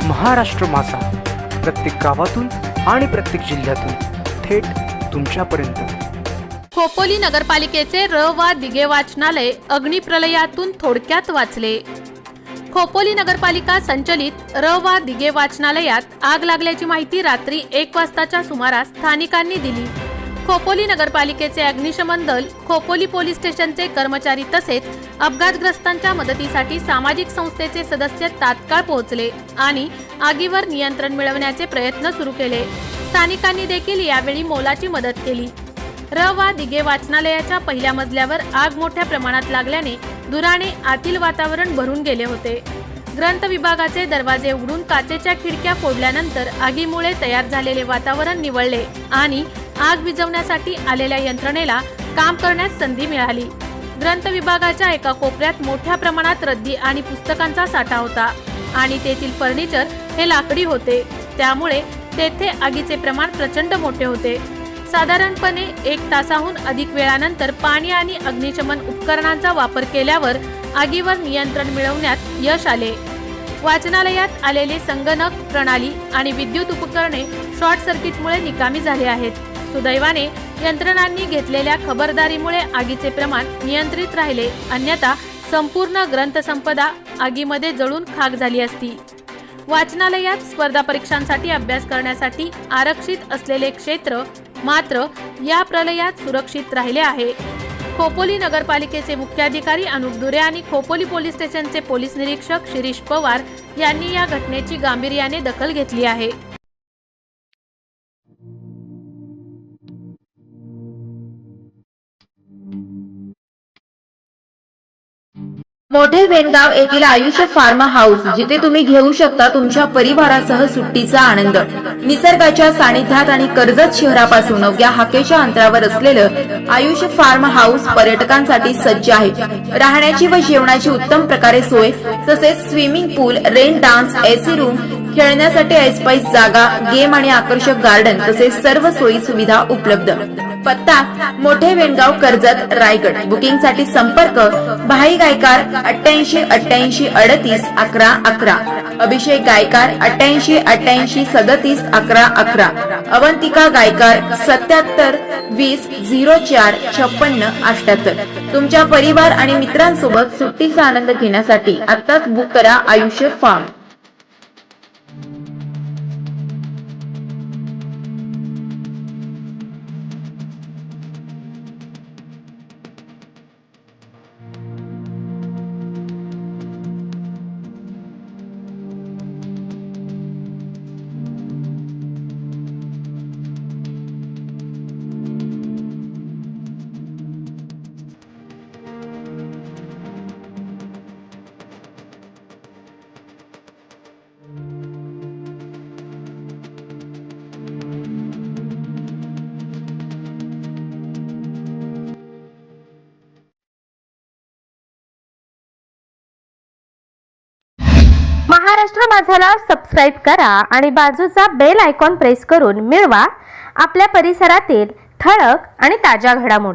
महाराष्ट्र माझा, प्रत्येक गावातून आणि प्रत्येक जिल्ह्यातून थेट तुमच्यापर्यंत। खोपोली नगरपालिकेचे र वा दिघे वाचनालय अग्निप्रलयातून थोडक्यात वाचले। खोपोली नगरपालिका संचलित र वा दिघे वाचनालयात आग लागल्याची माहिती रात्री 1 वाजताच्या सुमारास स्थानिकांनी दिली। खोपोली नगरपालिकेचे अग्निशमन दल, खोपोली पोलीस स्टेशनचे कर्मचारी तसेच अपघातग्रस्तांच्या मदतीसाठी सामाजिक संस्थेचे सदस्य तात्काळ पोहोचले आणि आगीवर नियंत्रण मिळवण्याचे प्रयत्न सुरू केले। स्थानिकांनी देखील यावेळी मोलाची मदत केली। र वा दिघे वाचनालयाच्या पहिल्या मजल्यावर आग मोठ्या प्रमाणात लागल्याने धुराने आतील वातावरण भरून गेले होते। ग्रंथ विभागाचे दरवाजे उघडून काचेच्या खिडक्या फोडल्यानंतर आगीमुळे तयार झालेले वातावरण निवळले आणि आग विझवण्यासाठी आलेल्या यंत्रणेला काम करण्यास संधी मिळाली। ग्रंथ विभागाच्या एका कोपऱ्यात मोठ्या प्रमाणात रद्दी आणि पुस्तकांचा साठा होता आणि तेथील फर्निचर हे लाकडी होते, त्यामुळे तेथे आगीचे प्रमाण प्रचंड मोठे होते। साधारणपणे 1 तासाहून अधिक वेळानंतर पाणी आणि अग्निशमन उपकरणांचा वापर केल्यावर आगीवर नियंत्रण मिळवण्यात यश आले। वाचनालयात आलेले संगणक प्रणाली आणि विद्युत उपकरणे शॉर्ट सर्किटमुळे निकामी झाले आहेत। सुदैवाने यंत्रणांनी घेतलेल्या खबरदारीमुळे आगीचे प्रमाण नियंत्रित राहिले, अन्यथा संपूर्ण ग्रंथसंपदा आगीमध्ये जळून खाक झाली असती। वाचनालयात स्पर्धा परीक्षांसाठी अभ्यास करण्यासाठी आरक्षित असलेले क्षेत्र मात्र या प्रलयात सुरक्षित राहिले आहे। खोपोली नगरपालिकेचे मुख्याधिकारी अनुप दुरे आणि खोपोली पोलीस स्टेशनचे पोलीस निरीक्षक शिरीष पवार यांनी या घटनेची गांभीर्याने दखल घेतली आहे। मोठे वेणगाव येथील आयुष फार्म हाऊस, जिथे तुम्ही घेऊ शकता तुमच्या परिवारासह सुट्टीचा आनंद। निसर्गाच्या सानिध्यात आणि कर्जत शहरापासून अवघ्या हाकेच्या अंतरावर असलेलं आयुष फार्म हाऊस पर्यटकांसाठी सज्ज आहे। राहण्याची व जेवणाची उत्तम प्रकारे सोय, तसेच स्विमिंग पूल, रेन डान्स, एसी रूम, खेळण्यासाठी ऐसपैस जागा, गेम आणि आकर्षक गार्डन तसेच सर्व सोयी सुविधा उपलब्ध। पत्ता मोठे वेणगाव, कर्जत, रायगड। बुकिंग साठी संपर्क भाई गायकार 88 88 38 11 11, अभिषेक गायकार 88 88 37 11 11, अवंतिका गायकार 77 20 04 56 78। तुमच्या परिवार आणि मित्रांसोबत सुट्टीचा आनंद घेण्यासाठी आताच बुक करा आयुष फार्म। महाराष्ट्र माझाला सबस्क्राइब करा आणि बाजूचा बेल आयकॉन प्रेस करून मिळवा आपल्या परिसरातील ठळक आणि ताज्या घडामोडी।